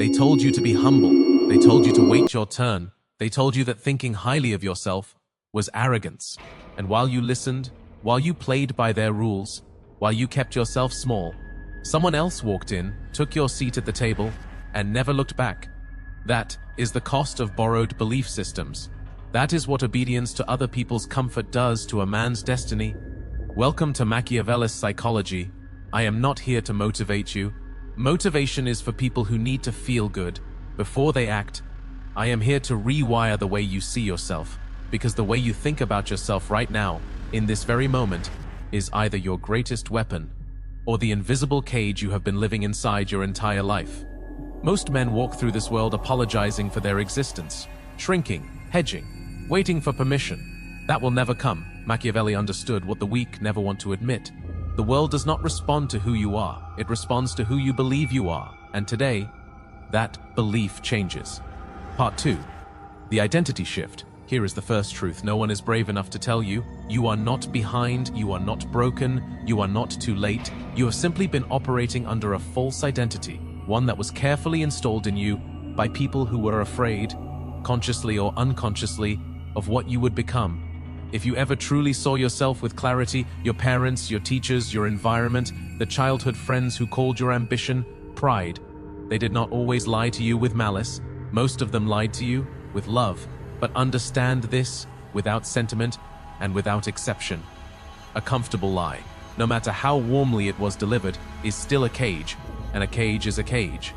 They told you to be humble. They told you to wait your turn. They told you that thinking highly of yourself was arrogance. And while you listened, while you played by their rules, while you kept yourself small, someone else walked in, took your seat at the table, and never looked back. That is the cost of borrowed belief systems. That is what obedience to other people's comfort does to a man's destiny. Welcome to Machiavelli's psychology. I am not here to motivate you. Motivation is for people who need to feel good before they act. I am here to rewire the way you see yourself, because the way you think about yourself right now, in this very moment, is either your greatest weapon or the invisible cage you have been living inside your entire life. Most men walk through this world apologizing for their existence, shrinking, hedging, waiting for permission. That will never come. Machiavelli understood what the weak never want to admit. The world does not respond to who you are. It responds to who you believe you are. And today, that belief changes. Part 2. The identity shift. Here is the first truth. No one is brave enough to tell you, you are not behind, you are not broken, you are not too late. You have simply been operating under a false identity, one that was carefully installed in you by people who were afraid, consciously or unconsciously, of what you would become. If you ever truly saw yourself with clarity, your parents, your teachers, your environment, the childhood friends who called your ambition pride, they did not always lie to you with malice. Most of them lied to you with love. But understand this, without sentiment and without exception. A comfortable lie, no matter how warmly it was delivered, is still a cage, and a cage is a cage,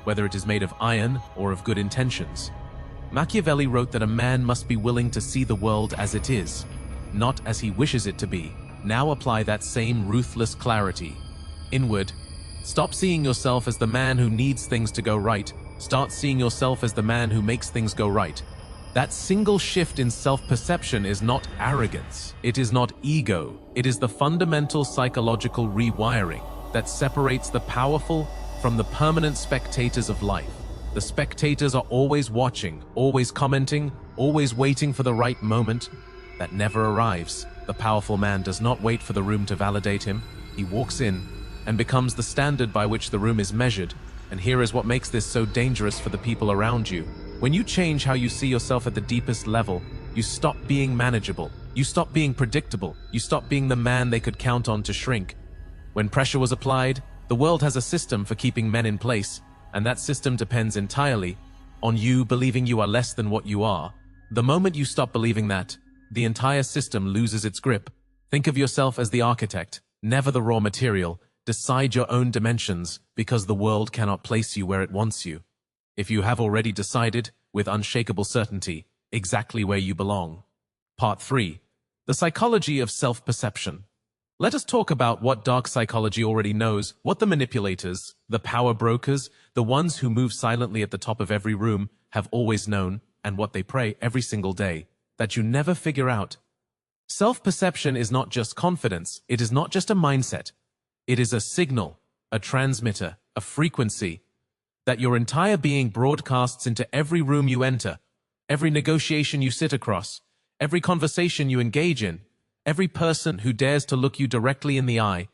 whether it is made of iron or of good intentions. Machiavelli wrote that a man must be willing to see the world as it is, not as he wishes it to be. Now apply that same ruthless clarity. Inward. Stop seeing yourself as the man who needs things to go right. Start seeing yourself as the man who makes things go right. That single shift in self-perception is not arrogance. It is not ego. It is the fundamental psychological rewiring that separates the powerful from the permanent spectators of life. The spectators are always watching, always commenting, always waiting for the right moment that never arrives. The powerful man does not wait for the room to validate him. He walks in and becomes the standard by which the room is measured. And here is what makes this so dangerous for the people around you. When you change how you see yourself at the deepest level, you stop being manageable. You stop being predictable. You stop being the man they could count on to shrink. When pressure was applied, the world has a system for keeping men in place, and that system depends entirely on you believing you are less than what you are. The moment you stop believing that, the entire system loses its grip. Think of yourself as the architect, never the raw material. Decide your own dimensions, because the world cannot place you where it wants you. If you have already decided, with unshakable certainty, exactly where you belong. Part 3. The psychology of self-perception. Let us talk about what dark psychology already knows, what the manipulators, the power brokers, the ones who move silently at the top of every room have always known, and what they pray every single day, that you never figure out. Self-perception is not just confidence, it is not just a mindset. It is a signal, a transmitter, a frequency that your entire being broadcasts into every room you enter, every negotiation you sit across, every conversation you engage in, every person who dares to look you directly in the eye.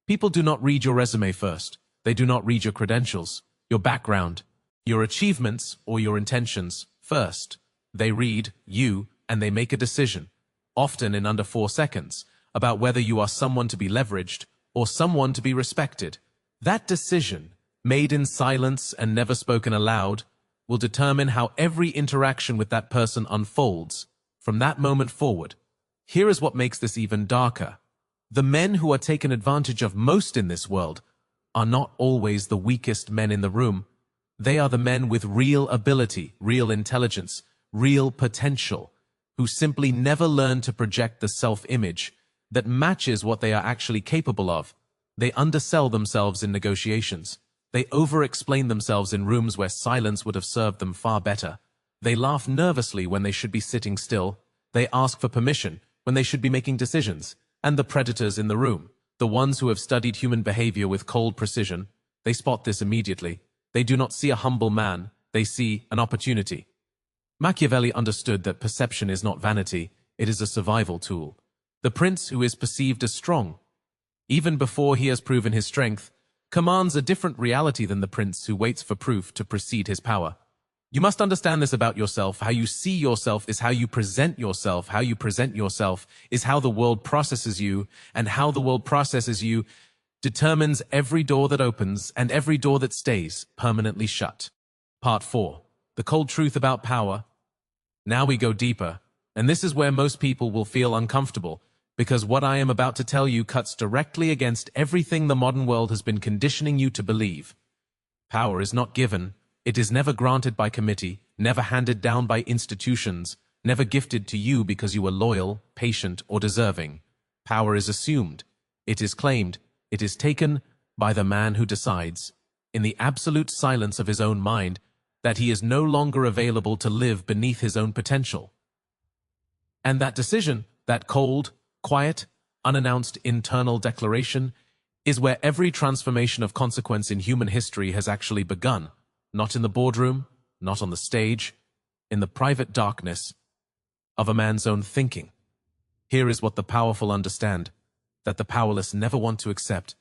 People do not read your resume first. They do not read your credentials, your background, your achievements, or your intentions first. They read you and they make a decision, often in under 4 seconds, about whether you are someone to be leveraged or someone to be respected. That decision, made in silence and never spoken aloud, will determine how every interaction with that person unfolds from that moment forward. Here is what makes this even darker. The men who are taken advantage of most in this world are not always the weakest men in the room. They are the men with real ability, real intelligence, real potential, who simply never learn to project the self-image that matches what they are actually capable of. They undersell themselves in negotiations. They over-explain themselves in rooms where silence would have served them far better. They laugh nervously when they should be sitting still. They ask for permission when they should be making decisions. And the predators in the room, the ones who have studied human behavior with cold precision, they spot this immediately. They do not see a humble man, they see an opportunity. Machiavelli understood that perception is not vanity, it is a survival tool. The prince who is perceived as strong, even before he has proven his strength, commands a different reality than the prince who waits for proof to precede his power. You must understand this about yourself. How you see yourself is how you present yourself. How you present yourself is how the world processes you, and how the world processes you determines every door that opens and every door that stays permanently shut. Part 4. The cold truth about power. Now we go deeper, and this is where most people will feel uncomfortable, because what I am about to tell you cuts directly against everything the modern world has been conditioning you to believe. Power is not given. It is never granted by committee, never handed down by institutions, never gifted to you because you are loyal, patient, or deserving. Power is assumed. It is claimed. It is taken by the man who decides, in the absolute silence of his own mind, that he is no longer available to live beneath his own potential. And that decision, that cold, quiet, unannounced internal declaration, is where every transformation of consequence in human history has actually begun. Not in the boardroom, not on the stage, in the private darkness of a man's own thinking. Here is what the powerful understand, that the powerless never want to accept.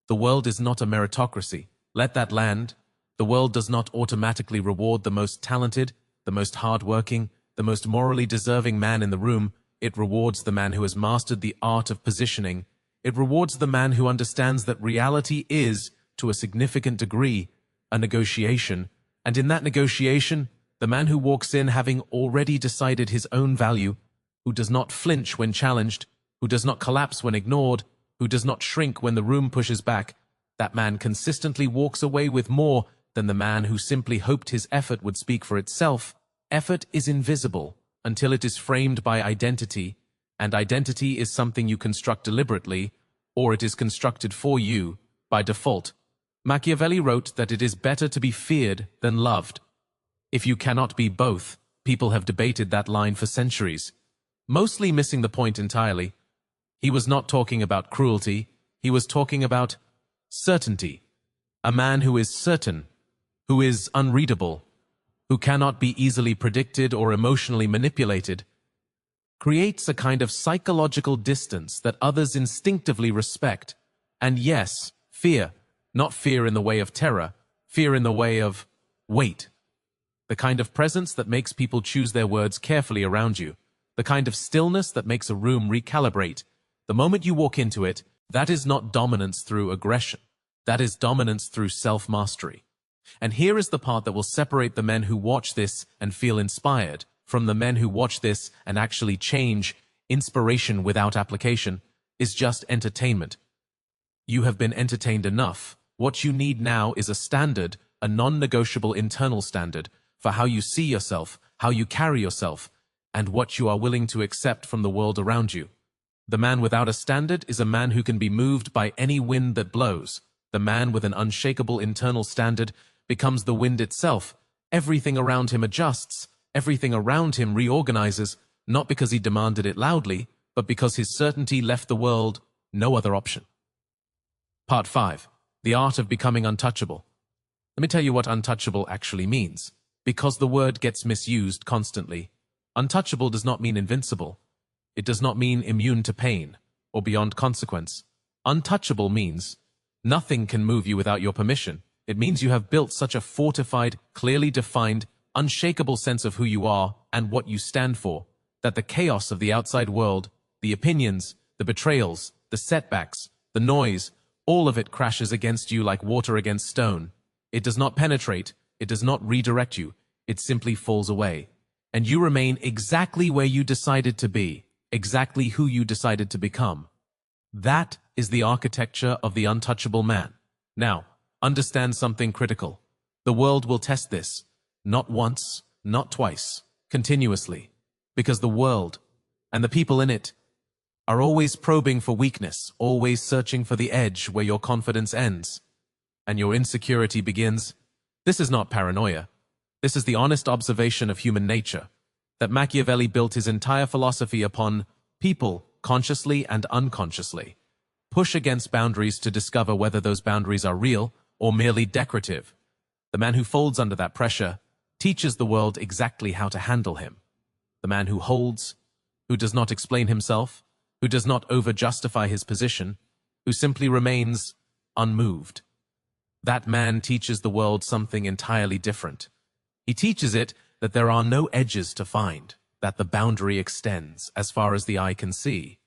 The world is not a meritocracy. Let that land. The world does not automatically reward the most talented, the most hardworking, the most morally deserving man in the room. It rewards the man who has mastered the art of positioning. It rewards the man who understands that reality is, to a significant degree, a negotiation, and in that negotiation, the man who walks in having already decided his own value, who does not flinch when challenged, who does not collapse when ignored, who does not shrink when the room pushes back, that man consistently walks away with more than the man who simply hoped his effort would speak for itself. Effort is invisible until it is framed by identity, and identity is something you construct deliberately, or it is constructed for you by default. Machiavelli wrote that it is better to be feared than loved. If you cannot be both, people have debated that line for centuries, mostly missing the point entirely. He was not talking about cruelty, he was talking about certainty. A man who is certain, who is unreadable, who cannot be easily predicted or emotionally manipulated, creates a kind of psychological distance that others instinctively respect. And yes, fear. Not fear in the way of terror, fear in the way of weight. The kind of presence that makes people choose their words carefully around you. The kind of stillness that makes a room recalibrate. The moment you walk into it, that is not dominance through aggression. That is dominance through self-mastery. And here is the part that will separate the men who watch this and feel inspired from the men who watch this and actually change. Inspiration without application is just entertainment. You have been entertained enough. What you need now is a standard, a non-negotiable internal standard for how you see yourself, how you carry yourself, and what you are willing to accept from the world around you. The man without a standard is a man who can be moved by any wind that blows. The man with an unshakable internal standard becomes the wind itself. Everything around him adjusts. Everything around him reorganizes, not because he demanded it loudly, but because his certainty left the world no other option. Part 5. The art of becoming untouchable. Let me tell you what untouchable actually means, because the word gets misused constantly. Untouchable does not mean invincible. It does not mean immune to pain or beyond consequence. Untouchable means nothing can move you without your permission. It means you have built such a fortified, clearly defined, unshakable sense of who you are and what you stand for, that the chaos of the outside world, the opinions, the betrayals, the setbacks, the noise, all of it crashes against you like water against stone. It does not penetrate, it does not redirect you, it simply falls away. And you remain exactly where you decided to be, exactly who you decided to become. That is the architecture of the untouchable man. Now, understand something critical. The world will test this, not once, not twice, continuously, because the world, and the people in it, are always probing for weakness, always searching for the edge where your confidence ends and your insecurity begins. This is not paranoia. This is the honest observation of human nature, that Machiavelli built his entire philosophy upon. People, consciously and unconsciously, push against boundaries to discover whether those boundaries are real or merely decorative. The man who folds under that pressure teaches the world exactly how to handle him. The man who holds, who does not explain himself, who does not over-justify his position, who simply remains unmoved. That man teaches the world something entirely different. He teaches it that there are no edges to find, that the boundary extends as far as the eye can see.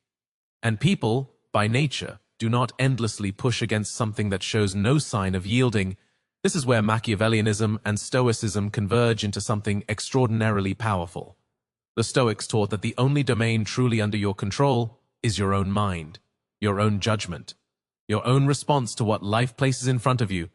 And people, by nature, do not endlessly push against something that shows no sign of yielding. This is where Machiavellianism and Stoicism converge into something extraordinarily powerful. The Stoics taught that the only domain truly under your control is your own mind, your own judgment, your own response to what life places in front of you.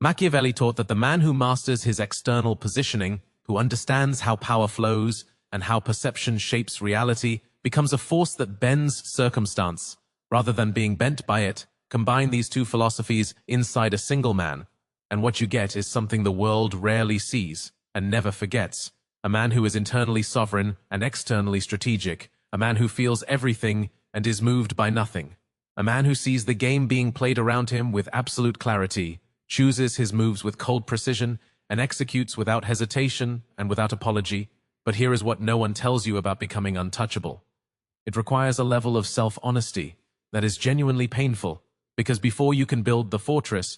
Machiavelli taught that the man who masters his external positioning, who understands how power flows and how perception shapes reality, becomes a force that bends circumstance, rather than being bent by it. Combine these two philosophies inside a single man, and what you get is something the world rarely sees and never forgets. A man who is internally sovereign and externally strategic, a man who feels everything and is moved by nothing, a man who sees the game being played around him with absolute clarity, chooses his moves with cold precision, and executes without hesitation and without apology. But here is what no one tells you about becoming untouchable. It requires a level of self-honesty that is genuinely painful, because before you can build the fortress,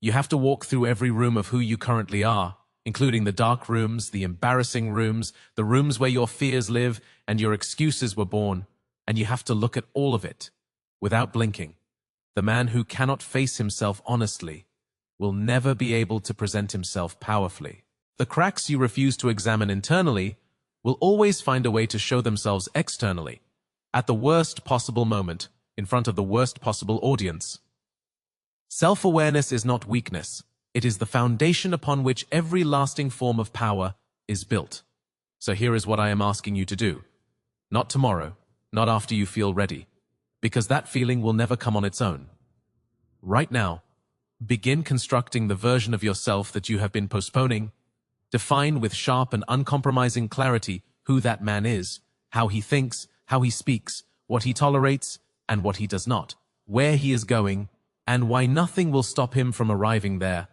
you have to walk through every room of who you currently are, including the dark rooms, the embarrassing rooms, the rooms where your fears live and your excuses were born, and you have to look at all of it without blinking. The man who cannot face himself honestly will never be able to present himself powerfully. The cracks you refuse to examine internally will always find a way to show themselves externally, at the worst possible moment, in front of the worst possible audience. Self-awareness is not weakness. It is the foundation upon which every lasting form of power is built. So here is what I am asking you to do. Not tomorrow, not after you feel ready, because that feeling will never come on its own. Right now, begin constructing the version of yourself that you have been postponing. Define with sharp and uncompromising clarity who that man is, how he thinks, how he speaks, what he tolerates and what he does not, where he is going, and why nothing will stop him from arriving there.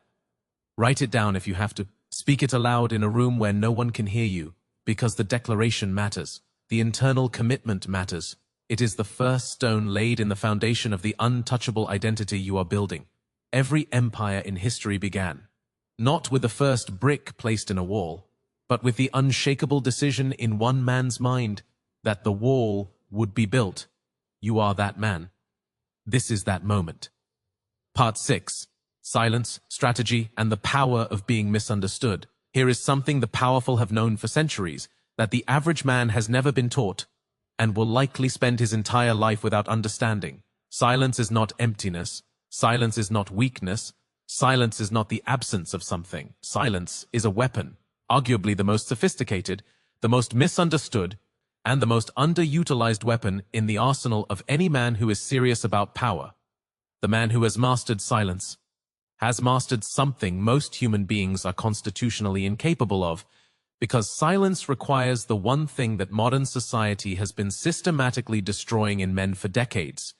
Write it down if you have to. Speak it aloud in a room where no one can hear you, because the declaration matters. The internal commitment matters. It is the first stone laid in the foundation of the untouchable identity you are building. Every empire in history began, not with the first brick placed in a wall, but with the unshakable decision in one man's mind that the wall would be built. You are that man. This is that moment. Part 6. Silence, strategy, and the power of being misunderstood. Here is something the powerful have known for centuries, that the average man has never been taught, and will likely spend his entire life without understanding. Silence is not emptiness. Silence is not weakness. Silence is not the absence of something. Silence is a weapon, arguably the most sophisticated, the most misunderstood, and the most underutilized weapon in the arsenal of any man who is serious about power. The man who has mastered silence has mastered something most human beings are constitutionally incapable of, because silence requires the one thing that modern society has been systematically destroying in men for decades: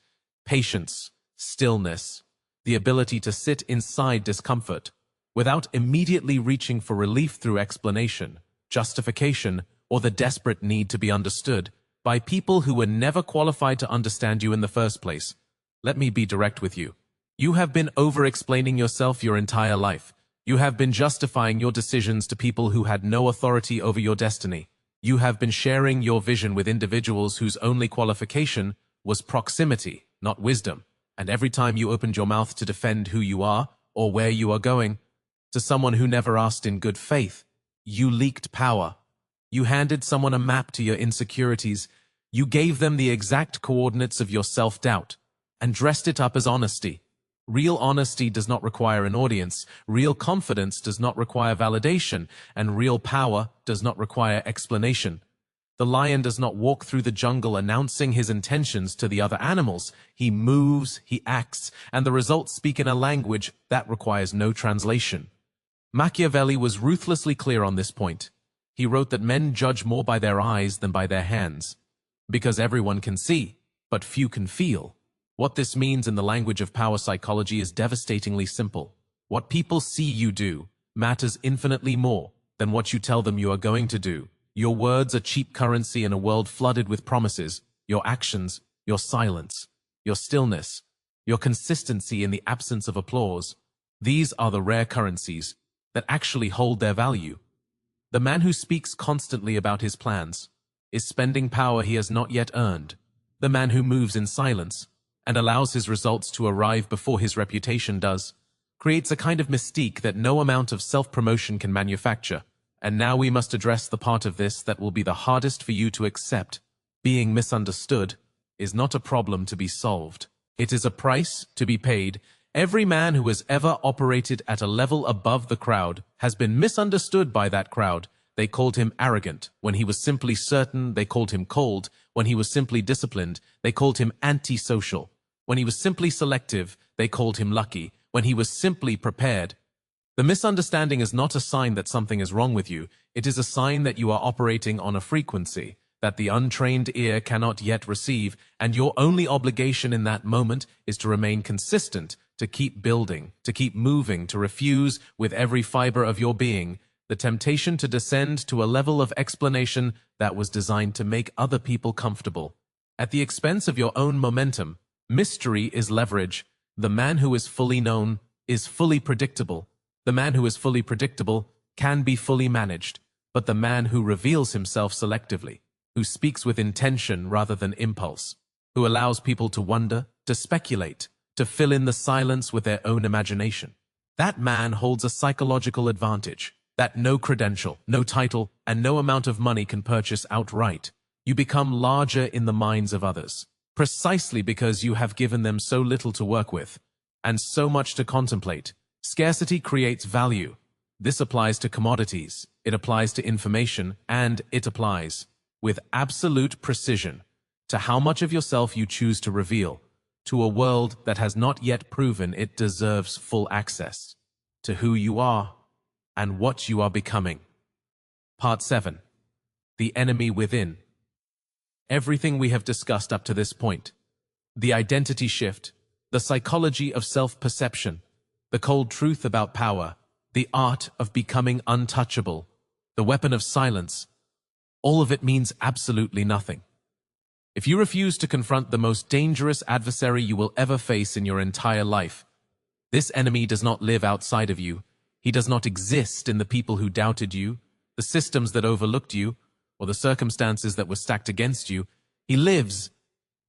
patience, stillness, the ability to sit inside discomfort without immediately reaching for relief through explanation, justification, or the desperate need to be understood by people who were never qualified to understand you in the first place. Let me be direct with you. You have been over-explaining yourself your entire life. You have been justifying your decisions to people who had no authority over your destiny. You have been sharing your vision with individuals whose only qualification was proximity, not wisdom. And every time you opened your mouth to defend who you are or where you are going, to someone who never asked in good faith, you leaked power. You handed someone a map to your insecurities. You gave them the exact coordinates of your self-doubt and dressed it up as honesty. Real honesty does not require an audience. Real confidence does not require validation. And real power does not require explanation. The lion does not walk through the jungle announcing his intentions to the other animals. He moves, he acts, and the results speak in a language that requires no translation. Machiavelli was ruthlessly clear on this point. He wrote that men judge more by their eyes than by their hands, because everyone can see, but few can feel. What this means in the language of power psychology is devastatingly simple. What people see you do matters infinitely more than what you tell them you are going to do. Your words are cheap currency in a world flooded with promises. Your actions, your silence, your stillness, your consistency in the absence of applause, These are the rare currencies that actually hold their value. The man who speaks constantly about his plans is spending power he has not yet earned. The man who moves in silence and allows his results to arrive before his reputation does creates a kind of mystique that no amount of self-promotion can manufacture. And now we must address the part of this that will be the hardest for you to accept. Being misunderstood is not a problem to be solved. It is a price to be paid. Every man who has ever operated at a level above the crowd has been misunderstood by that crowd. They called him arrogant. When he was simply certain, they called him cold. When he was simply disciplined, they called him antisocial. When he was simply selective, they called him lucky. When he was simply prepared. The misunderstanding is not a sign that something is wrong with you. It is a sign that you are operating on a frequency that the untrained ear cannot yet receive, and your only obligation in that moment is to remain consistent, to keep building, to keep moving, to refuse with every fiber of your being the temptation to descend to a level of explanation that was designed to make other people comfortable. At the expense of your own momentum, mystery is leverage. The man who is fully known is fully predictable. The man who is fully predictable can be fully managed, but the man who reveals himself selectively, who speaks with intention rather than impulse, who allows people to wonder, to speculate, to fill in the silence with their own imagination, that man holds a psychological advantage that no credential, no title, and no amount of money can purchase outright. You become larger in the minds of others, precisely because you have given them so little to work with, and so much to contemplate. Scarcity creates value. This applies to commodities, it applies to information, and it applies, with absolute precision, to how much of yourself you choose to reveal, to a world that has not yet proven it deserves full access, to who you are, and what you are becoming. Part 7. The enemy within. Everything we have discussed up to this point, the identity shift, the psychology of self-perception, the cold truth about power, the art of becoming untouchable, the weapon of silence, all of it means absolutely nothing. If you refuse to confront the most dangerous adversary you will ever face in your entire life, this enemy does not live outside of you. He does not exist in the people who doubted you, the systems that overlooked you, or the circumstances that were stacked against you. He lives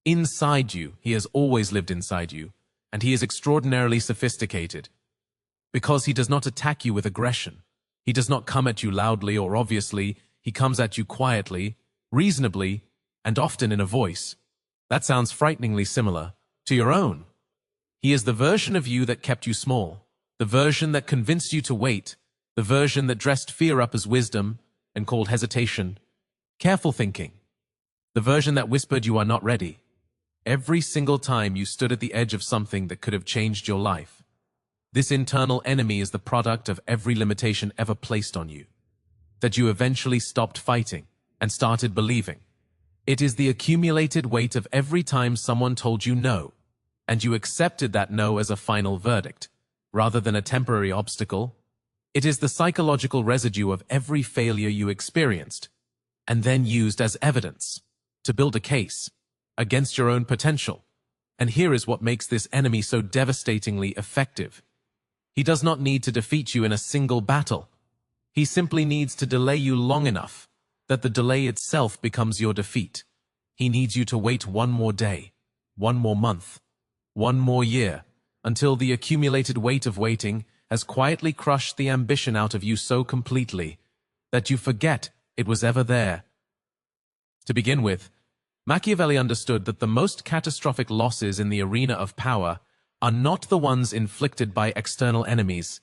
inside you. He has always lived inside you, and he is extraordinarily sophisticated. Because he does not attack you with aggression. He does not come at you loudly or obviously. He comes at you quietly, reasonably, and often in a voice that sounds frighteningly similar to your own. He is the version of you that kept you small, the version that convinced you to wait, the version that dressed fear up as wisdom and called hesitation careful thinking, the version that whispered you are not ready, every single time you stood at the edge of something that could have changed your life. This internal enemy is the product of every limitation ever placed on you, that you eventually stopped fighting and started believing. It is the accumulated weight of every time someone told you no, and you accepted that no as a final verdict, rather than a temporary obstacle. It is the psychological residue of every failure you experienced, and then used as evidence to build a case against your own potential. And here is what makes this enemy so devastatingly effective. He does not need to defeat you in a single battle. He simply needs to delay you long enough that the delay itself becomes your defeat. He needs you to wait one more day, one more month, one more year, until the accumulated weight of waiting has quietly crushed the ambition out of you so completely that you forget it was ever there. To begin with, Machiavelli understood that the most catastrophic losses in the arena of power are not the ones inflicted by external enemies.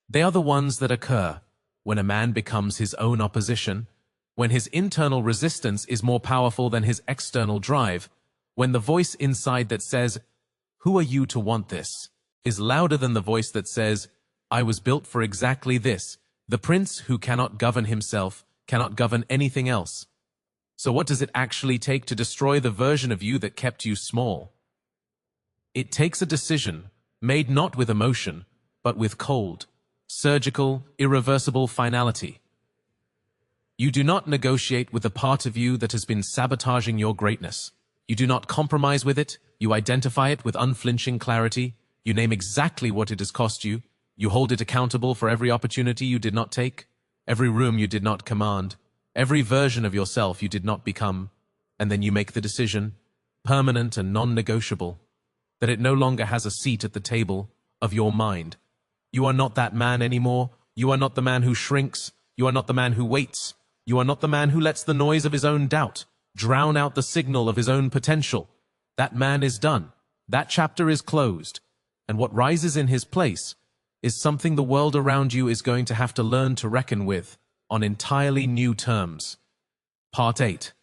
They are the ones that occur when a man becomes his own opposition, when his internal resistance is more powerful than his external drive, when the voice inside that says, "Who are you to want this?" is louder than the voice that says, "I was built for exactly this." The prince who cannot govern himself cannot govern anything else. So what does it actually take to destroy the version of you that kept you small? It takes a decision made not with emotion, but with cold, surgical, irreversible finality. You do not negotiate with the part of you that has been sabotaging your greatness. You do not compromise with it. You identify it with unflinching clarity. You name exactly what it has cost you. You hold it accountable for every opportunity you did not take, every room you did not command, every version of yourself you did not become, and then you make the decision, permanent and non-negotiable, that it no longer has a seat at the table of your mind. You are not that man anymore. You are not the man who shrinks. You are not the man who waits. You are not the man who lets the noise of his own doubt drown out the signal of his own potential. That man is done. That chapter is closed. And what rises in his place is something the world around you is going to have to learn to reckon with on entirely new terms. Part 8.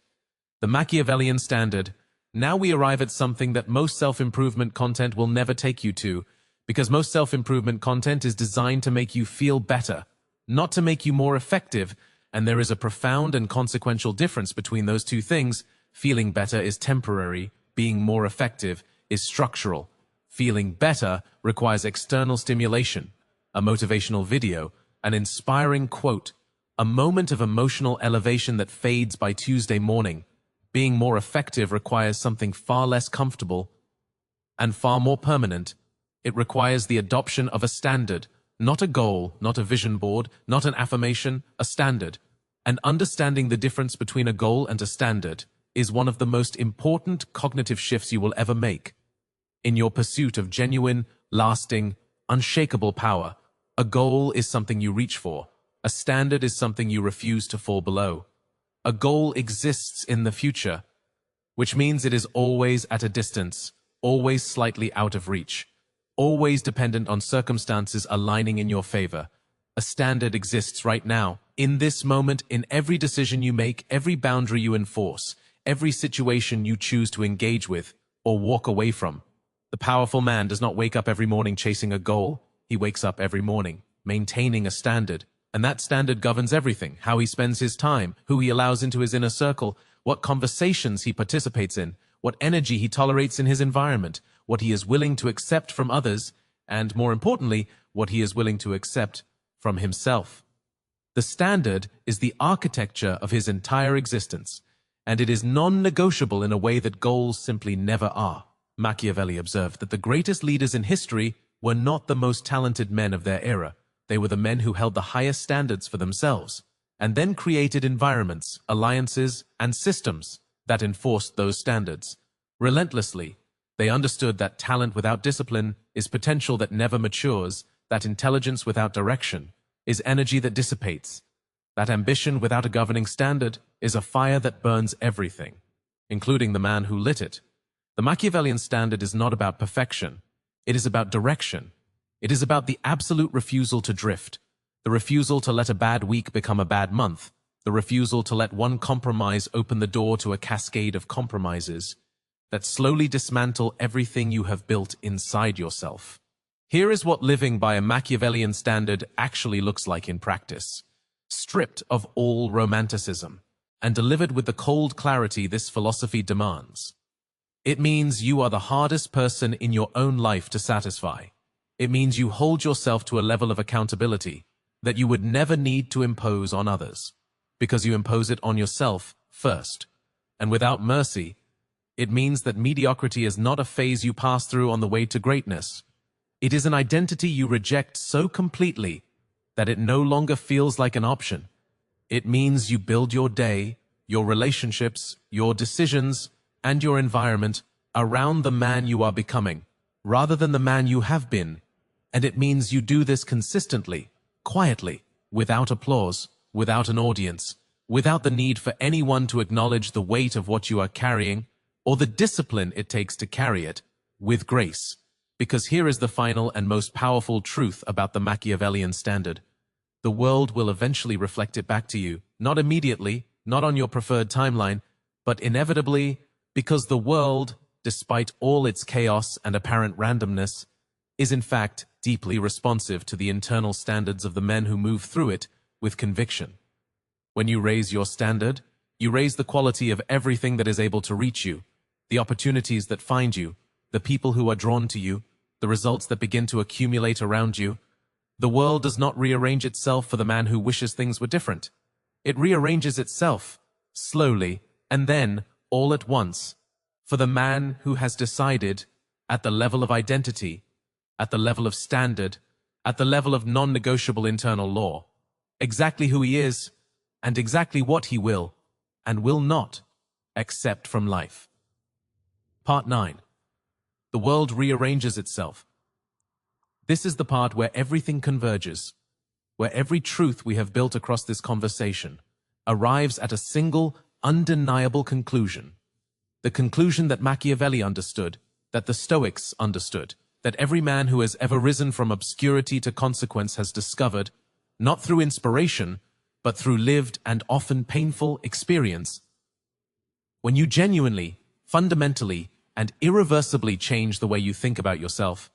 The Machiavellian Standard. Now we arrive at something that most self-improvement content will never take you to, because most self-improvement content is designed to make you feel better, not to make you more effective, and there is a profound and consequential difference between those two things. Feeling better is temporary, being more effective is structural. Feeling better requires external stimulation, a motivational video, an inspiring quote, a moment of emotional elevation that fades by Tuesday morning. Being more effective requires something far less comfortable and far more permanent. It requires the adoption of a standard, not a goal, not a vision board, not an affirmation, a standard. And understanding the difference between a goal and a standard is one of the most important cognitive shifts you will ever make. In your pursuit of genuine, lasting, unshakable power, a goal is something you reach for. A standard is something you refuse to fall below. A goal exists in the future, which means it is always at a distance, always slightly out of reach, always dependent on circumstances aligning in your favor. A standard exists right now, in this moment, in every decision you make, every boundary you enforce, every situation you choose to engage with or walk away from. The powerful man does not wake up every morning chasing a goal. He wakes up every morning maintaining a standard. And that standard governs everything: how he spends his time, who he allows into his inner circle, what conversations he participates in, what energy he tolerates in his environment, what he is willing to accept from others, and more importantly, what he is willing to accept from himself. The standard is the architecture of his entire existence, and it is non-negotiable in a way that goals simply never are. Machiavelli observed that the greatest leaders in history were not the most talented men of their era. They were the men who held the highest standards for themselves, and then created environments, alliances, and systems that enforced those standards. Relentlessly, they understood that talent without discipline is potential that never matures, that intelligence without direction is energy that dissipates, that ambition without a governing standard is a fire that burns everything, including the man who lit it. The Machiavellian standard is not about perfection. It is about direction. It is about the absolute refusal to drift, the refusal to let a bad week become a bad month, the refusal to let one compromise open the door to a cascade of compromises that slowly dismantle everything you have built inside yourself. Here is what living by a Machiavellian standard actually looks like in practice, stripped of all romanticism and delivered with the cold clarity this philosophy demands. It means you are the hardest person in your own life to satisfy. It means you hold yourself to a level of accountability that you would never need to impose on others, because you impose it on yourself first. And without mercy, it means that mediocrity is not a phase you pass through on the way to greatness. It is an identity you reject so completely that it no longer feels like an option. It means you build your day, your relationships, your decisions, and your environment around the man you are becoming, rather than the man you have been. And it means you do this consistently, quietly, without applause, without an audience, without the need for anyone to acknowledge the weight of what you are carrying, or the discipline it takes to carry it, with grace. Because here is the final and most powerful truth about the Machiavellian standard. The world will eventually reflect it back to you, not immediately, not on your preferred timeline, but inevitably, because the world, despite all its chaos and apparent randomness, is in fact deeply responsive to the internal standards of the men who move through it with conviction. When you raise your standard, you raise the quality of everything that is able to reach you, the opportunities that find you, the people who are drawn to you, the results that begin to accumulate around you. The world does not rearrange itself for the man who wishes things were different. It rearranges itself, slowly, and then, all at once, for the man who has decided, at the level of identity, at the level of standard, at the level of non-negotiable internal law, exactly who he is, and exactly what he will, and will not, accept from life. Part 9. The world rearranges itself. This is the part where everything converges, where every truth we have built across this conversation arrives at a single, undeniable conclusion. The conclusion that Machiavelli understood, that the Stoics understood, that every man who has ever risen from obscurity to consequence has discovered, not through inspiration, but through lived and often painful experience. When you genuinely, fundamentally, and irreversibly change the way you think about yourself,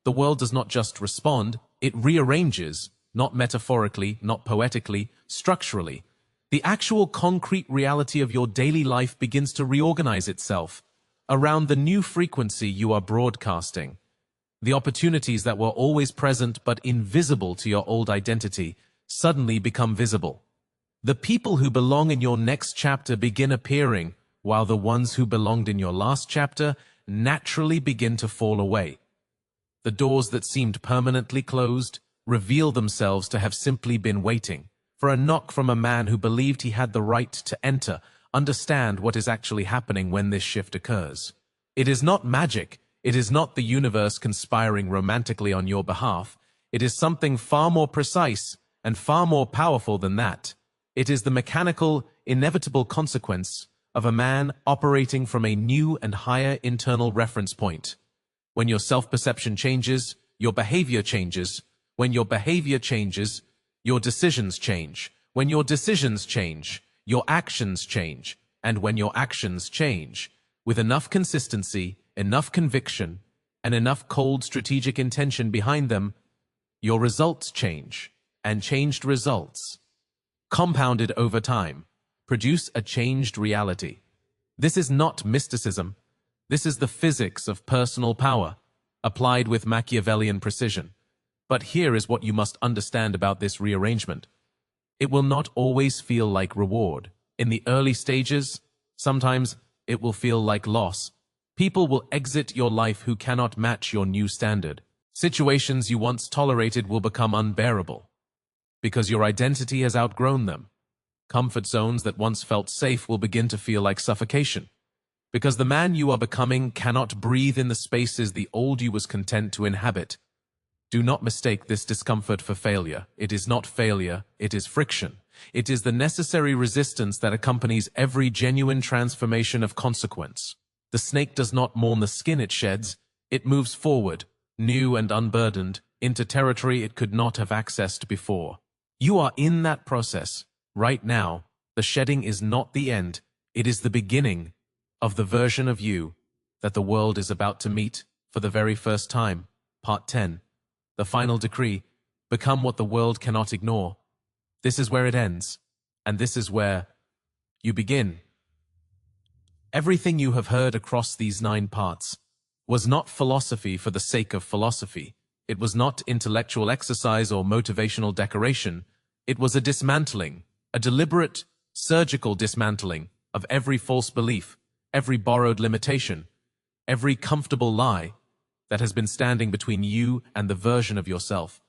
the world does not just respond, it rearranges, not metaphorically, not poetically, structurally. The actual concrete reality of your daily life begins to reorganize itself around the new frequency you are broadcasting. The opportunities that were always present but invisible to your old identity suddenly become visible. The people who belong in your next chapter begin appearing, while the ones who belonged in your last chapter naturally begin to fall away. The doors that seemed permanently closed reveal themselves to have simply been waiting for a knock from a man who believed he had the right to enter, understand what is actually happening when this shift occurs. It is not magic. It is not the universe conspiring romantically on your behalf. It is something far more precise and far more powerful than that. It is the mechanical, inevitable consequence of a man operating from a new and higher internal reference point. When your self-perception changes, your behavior changes. When your behavior changes, your decisions change. When your decisions change, your actions change. And when your actions change, with enough consistency, enough conviction, and enough cold strategic intention behind them, your results change. And changed results, compounded over time, produce a changed reality. This is not mysticism. This is the physics of personal power, applied with Machiavellian precision. But here is what you must understand about this rearrangement. It will not always feel like reward. In the early stages, sometimes it will feel like loss. People will exit your life who cannot match your new standard. Situations you once tolerated will become unbearable, because your identity has outgrown them. Comfort zones that once felt safe will begin to feel like suffocation, because the man you are becoming cannot breathe in the spaces the old you was content to inhabit. Do not mistake this discomfort for failure. It is not failure, it is friction. It is the necessary resistance that accompanies every genuine transformation of consequence. The snake does not mourn the skin it sheds, it moves forward, new and unburdened, into territory it could not have accessed before. You are in that process. Right now, the shedding is not the end, it is the beginning of the version of you that the world is about to meet for the very first time. Part 10. The final decree. Become what the world cannot ignore. This is where it ends, and this is where you begin. Everything you have heard across these 9 parts was not philosophy for the sake of philosophy. It was not intellectual exercise or motivational decoration. It was a dismantling, a deliberate, surgical dismantling of every false belief, every borrowed limitation, every comfortable lie that has been standing between you and the version of yourself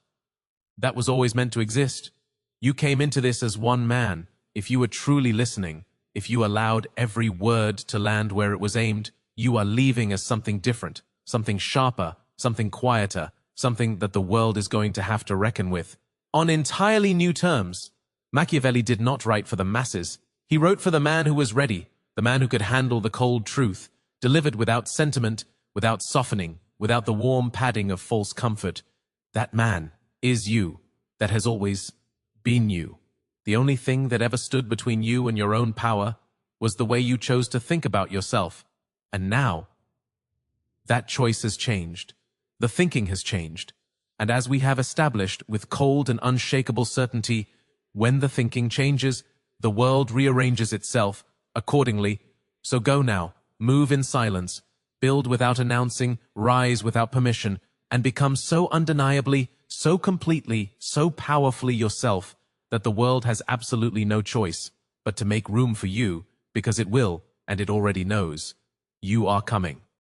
that was always meant to exist. You came into this as one man. If you were truly listening, if you allowed every word to land where it was aimed, you are leaving as something different, something sharper, something quieter, something that the world is going to have to reckon with. On entirely new terms. Machiavelli did not write for the masses. He wrote for the man who was ready, the man who could handle the cold truth, delivered without sentiment, without softening, without the warm padding of false comfort. That man is you, that has always been you. The only thing that ever stood between you and your own power was the way you chose to think about yourself. And now, that choice has changed. The thinking has changed. And as we have established with cold and unshakable certainty, when the thinking changes, the world rearranges itself accordingly. So go now, move in silence, build without announcing, rise without permission, and become so undeniably, so completely, so powerfully yourself that the world has absolutely no choice but to make room for you, because it will, and it already knows. You are coming.